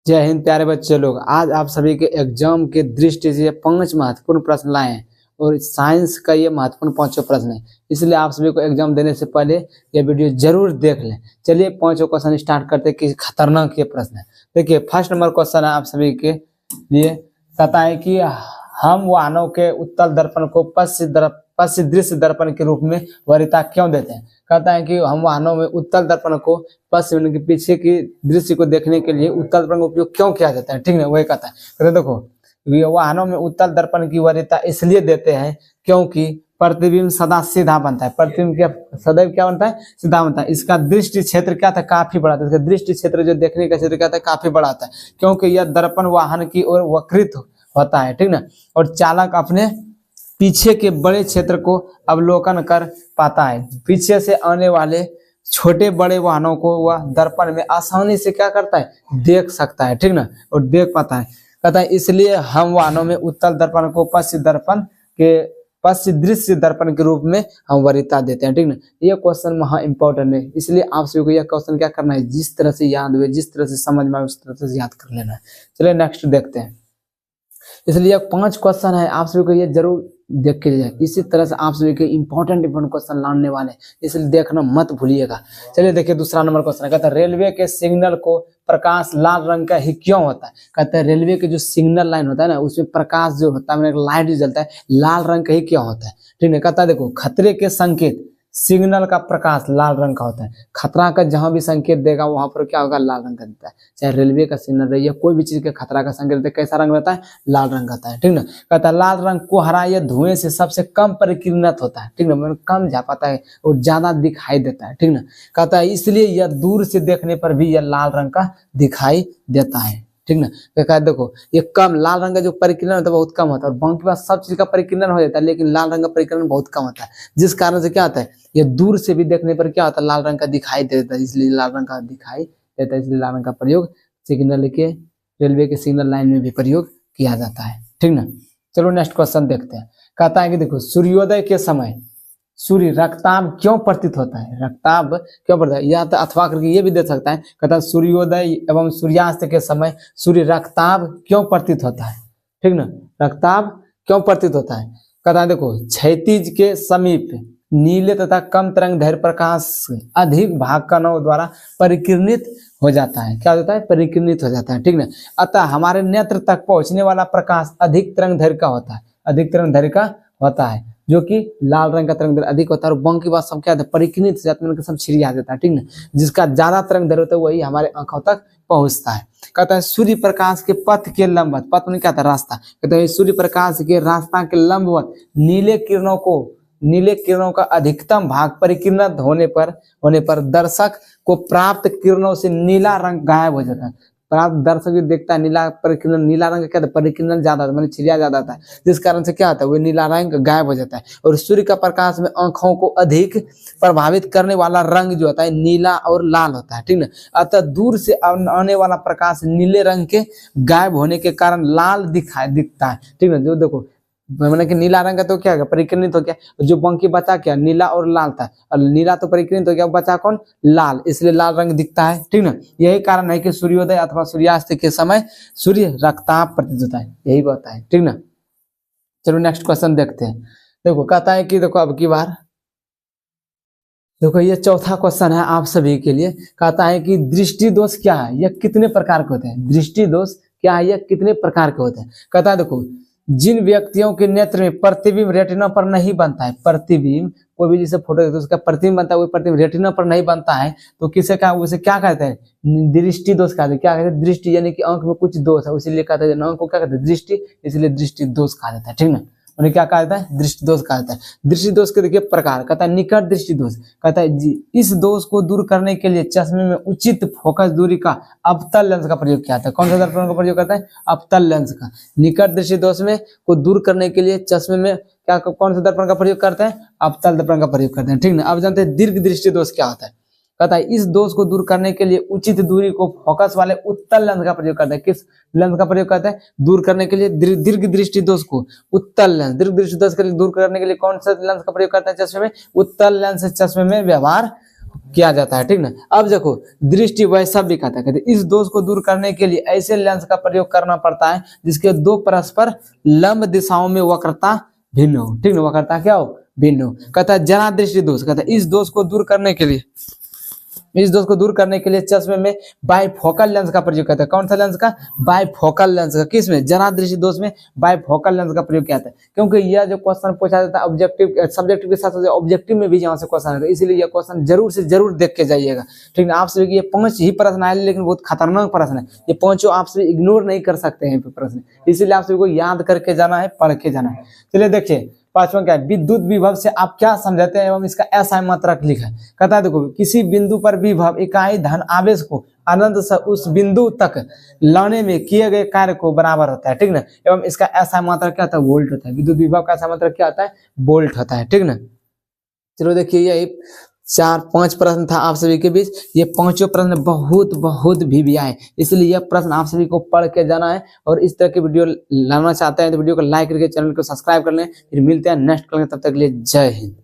जय हिंद प्यारे बच्चे लोग। आज आप सभी के एग्जाम के दृष्टि से 5 महत्वपूर्ण प्रश्न लाए हैं और साइंस का ये महत्वपूर्ण 5 प्रश्न है, इसलिए आप सभी को एग्जाम देने से पहले ये वीडियो जरूर देख लें। चलिए 5 क्वेश्चन स्टार्ट करते हैं कि खतरनाक ये प्रश्न है। देखिए फर्स्ट नंबर क्वेश्चन है आप सभी के लिए, कहता है कि हम वाहनों के उत्तल दर्पण को पश्च दृश्य दर्पण के रूप में वरीयता क्यों देते हैं। कहता है कि हम वाहनों में उत्तल दर्पण को पश्चिम के पीछे की दृश्य को देखने के लिए उत्तल दर्पण का उपयोग क्यों किया जाता है। ठीक है, वही कहता है। कहते देखो वाहनों में उत्तल दर्पण की वरीयता इसलिए देते हैं क्योंकि प्रतिबिंब सदा सीधा बनता है। प्रतिबिंब क्या सदैव क्या बनता है, सीधा बनता है। इसका दृष्टि क्षेत्र क्या था, काफी बड़ा था। इसका दृष्टि क्षेत्र जो देखने का क्षेत्र क्या था, काफी बड़ा था, क्योंकि यह दर्पण वाहन की ओर वक्रित होता है। ठीक ना, और चालक अपने पीछे के बड़े क्षेत्र को अवलोकन कर पाता है। पीछे से आने वाले छोटे बड़े वाहनों को वह दर्पण में आसानी से क्या करता है, देख सकता है। ठीक ना, और देख पाता है। कहता है इसलिए हम वाहनों में उत्तल दर्पण को पश्च दृश्य दर्पण के रूप में हम वरीयता देते हैं। ठीक ना, ये क्वेश्चन महा इंपॉर्टेंट है, इसलिए आप सभी को यह क्वेश्चन क्या करना है, जिस तरह से याद हुए, जिस तरह से समझ में आए उस तरह से याद कर लेना है। चलिए नेक्स्ट देखते हैं। इसलिए 5 क्वेश्चन है, आप सभी को ये जरूर देख के लिए, इसी तरह से आप सभी के इंपॉर्टेंट क्वेश्चन लाने वाले, इसलिए देखना मत भूलिएगा। चलिए देखिए दूसरा नंबर क्वेश्चन कहता है रेलवे के सिग्नल को प्रकाश लाल रंग का ही क्यों होता है। कहते हैं रेलवे के जो सिग्नल लाइन होता है ना, उसमें प्रकाश जो होता है, लाइट जो जलता है, लाल रंग का ही क्यों होता है। ठीक है, कहता है देखो खतरे के संकेत सिग्नल का प्रकाश लाल रंग का होता है। खतरा का जहां भी संकेत देगा वहां पर क्या होगा, लाल रंग का देता है। चाहे रेलवे का सिग्नल रही है, कोई भी चीज के खतरा का संकेत देता है, कैसा रंग रहता है, लाल रंग रहता है। ठीक ना, कहता है लाल रंग कोहरा या धुएं से सबसे कम परिकीर्णित होता है। ठीक ना, मतलब कम झापाता है और ज्यादा दिखाई देता है। ठीक ना, कहता है इसलिए यह दूर से देखने पर भी यह लाल रंग का दिखाई देता है। ठीक ना, कहता है देखो ये कम लाल रंग का जो परिकीर्णन होता है बहुत कम होता है, और बाकी बात सब चीज का परिकीर्णन हो जाता है, लेकिन लाल रंग का परिकीर्णन बहुत कम होता है, जिस कारण से क्या होता है, ये दूर से भी देखने पर क्या होता है, लाल रंग का दिखाई देता है, इसलिए लाल रंग का दिखाई देता है। इसलिए लाल रंग का प्रयोग सिग्नल के रेलवे के सिग्नल लाइन में भी प्रयोग किया जाता है। ठीक ना, चलो नेक्स्ट क्वेश्चन देखते हैं। कहता है कि देखो सूर्योदय के समय सूर्य रक्ताभ क्यों प्रतीत होता है। रक्ताभ क्यों प्रतीत है, या तो अथवा करके ये भी दे सकता है। कहता है सूर्योदय एवं सूर्यास्त के समय सूर्य रक्ताभ क्यों प्रतीत होता है। ठीक ना, रक्ताभ क्यों प्रतीत होता है। कहता है देखो क्षैतिज के समीप नीले तथा कम तरंग दैर्घ्य प्रकाश अधिक भाग कणों द्वारा परिकीर्णित हो जाता है। क्या होता है, परिकीर्णित हो जाता है। ठीक ना, अतः हमारे नेत्र तक पहुंचने वाला प्रकाश अधिक तरंग दैर्घ्य का होता है, अधिक तरंग दैर्घ्य का होता है, जो कि लाल रंग का तरंग दैर्घ्य अधिक होता है। और बंक की बात सब क्या है, परिकीर्णित हो जाता है, सब छिड़िया जाता है। ठीक ना, जिसका ज्यादा तरंग दैर्घ्य होता है वही हमारे आंखों तक पहुंचता है। कहता है सूर्य प्रकाश के पथ के लंबवत, पथ में क्या था, रास्ता। कहता है सूर्य प्रकाश के रास्ता के लंबवत नीले किरणों का अधिकतम भाग परिकीर्णित होने पर दर्शक को प्राप्त किरणों से नीला रंग गायब हो जाता है। प्राप्त दर्शक जो देखता है नीला परिकीर्णन, नीला रंग क्या था, परिकीर्णन ज्यादा था, छिड़िया ज्यादा था, जिस कारण से क्या होता है, वो नीला रंग गायब हो जाता है। और सूर्य का प्रकाश में आंखों को अधिक प्रभावित करने वाला रंग जो होता है नीला और लाल होता है। ठीक ना, अतः दूर से आने वाला प्रकाश नीले रंग के गायब होने के कारण लाल दिखता है। ठीक ना, जो देखो मैंने कि नीला रंग का तो क्या है, परिकीर्णित हो गया, जो बंकी बचा क्या, नीला और लाल था, और नीला तो परिकीर्णित हो गया, बचा कौन, लाल, इसलिए लाल रंग दिखता है। ठीक ना, यही कारण है कि सूर्योदय अथवा सूर्यास्त के समय सूर्य रक्ताभ प्रतीत होता है, यही बात है। ठीक ना, चलो नेक्स्ट क्वेश्चन देखते हैं। देखो कहता है कि देखो अब की बार देखो ये चौथा क्वेश्चन है आप सभी के लिए। कहता है कि दृष्टि दोष क्या है, यह कितने प्रकार के होते हैं। दृष्टि दोष क्या है, यह कितने प्रकार के होते हैं। कहता है देखो जिन व्यक्तियों के नेत्र में प्रतिबिंब रेटिना पर नहीं बनता है, प्रतिबिंब कोई भी जैसे फोटो तो उसका प्रतिबिंब बनता है, वो प्रतिबिंब रेटिना पर नहीं बनता है, तो किसे का उसे क्या कहते हैं, दृष्टि दोष कहते हैं। क्या कहते हैं, दृष्टि, यानी कि आंख में कुछ दोष है, इसीलिए कहते हैं आंख को क्या कहते हैं, दृष्टि, इसलिए दृष्टि दोष कहा जाता है। ठीक ना, उन्हें क्या कहा जाता है, दृष्टि दोष कहा जाता है। दृष्टि दोष के देखिए प्रकार, कहता है निकट दृष्टि दोष। कहता है इस दोष को दूर करने के लिए चश्मे में उचित फोकस दूरी का अवतल लेंस का प्रयोग किया जाता है। कौन सा दर्पण का प्रयोग करता है, अवतल लेंस का। निकट दृष्टि दोष में को दूर करने के लिए चश्मे में क्या कौन सा दर्पण का प्रयोग करते हैं, अवतल दर्पण का प्रयोग करते हैं। ठीक ना, अब जानते हैं दीर्घ दृष्टि दोष क्या होता है। कहता है इस दोष को दूर करने के लिए उचित दूरी को फोकस वाले उत्तल लेंस का प्रयोग करता है। किस लेंस का प्रयोग करता है, दूर करने के लिए दीर्घ दृष्टि दोष को उत्तल लेंस, दीर्घ दृष्टि दोष के लिए दूर करने के लिए कौन सा लेंस का प्रयोग करता है, चश्मे में उत्तल लेंस चश्मे में व्यवहार किया जाता है, ठीक ना। अब देखो दृष्टि वैषम्य कहता है, कहते इस दोष को दूर करने के लिए ऐसे लेंस का प्रयोग करना पड़ता है जिसके दो परस्पर लंब दिशाओं में वक्रता भिन्न हो, ठीक ना। वक्रता क्या हो, भिन्न हो। कहता है जरा दृष्टि दोष, कहता है इस दोष को दूर करने के लिए चश्मे में बाइफोकल लेंस का प्रयोग करता है। कौन सा लेंस का, बाइफोकल लेंस का। किसमें, जरा दृष्टि दोष में बाइफोकल लेंस का प्रयोग किया जाता है। क्योंकि यह जो क्वेश्चन पूछा जाता है ऑब्जेक्टिव सब्जेक्टिव के साथ साथ ऑब्जेक्टिव में भी यहाँ से क्वेश्चन आता है, इसीलिए यह क्वेश्चन जरूर से जरूर देख के जाइएगा, ठीक है। आप सभी ये 5 ही प्रश्न आए, लेकिन बहुत खतरनाक प्रश्न है, ये 5 आप सभी इग्नोर नहीं कर सकते हैं प्रश्न, इसीलिए आप सभी को याद करके जाना है, पढ़ के जाना है। चलिए देखिए 5वां क्या है, विद्युत विभव से आप क्या समझाते हैं एवं इसका ऐसा मात्रक लिखा है। कहता है देखो किसी बिंदु पर विभव इकाई धन आवेश को अनंत से उस बिंदु तक लाने में किए गए कार्य को बराबर होता है, ठीक ना। एवं इसका ऐसा मात्रक क्या होता है, वोल्ट होता है। विद्युत विभव का ऐसा मात्रक क्या होता है, वोल्ट होता है, ठीक ना। चलो देखिए यही 4-5 प्रश्न था आप सभी के बीच, ये 5 प्रश्न बहुत भी आए, इसलिए यह प्रश्न आप सभी को पढ़ के जाना है। और इस तरह की वीडियो लाना चाहते हैं तो वीडियो को लाइक करके चैनल को सब्सक्राइब कर लें। फिर मिलते हैं नेक्स्ट क्लास में, तब तक के लिए जय हिंद।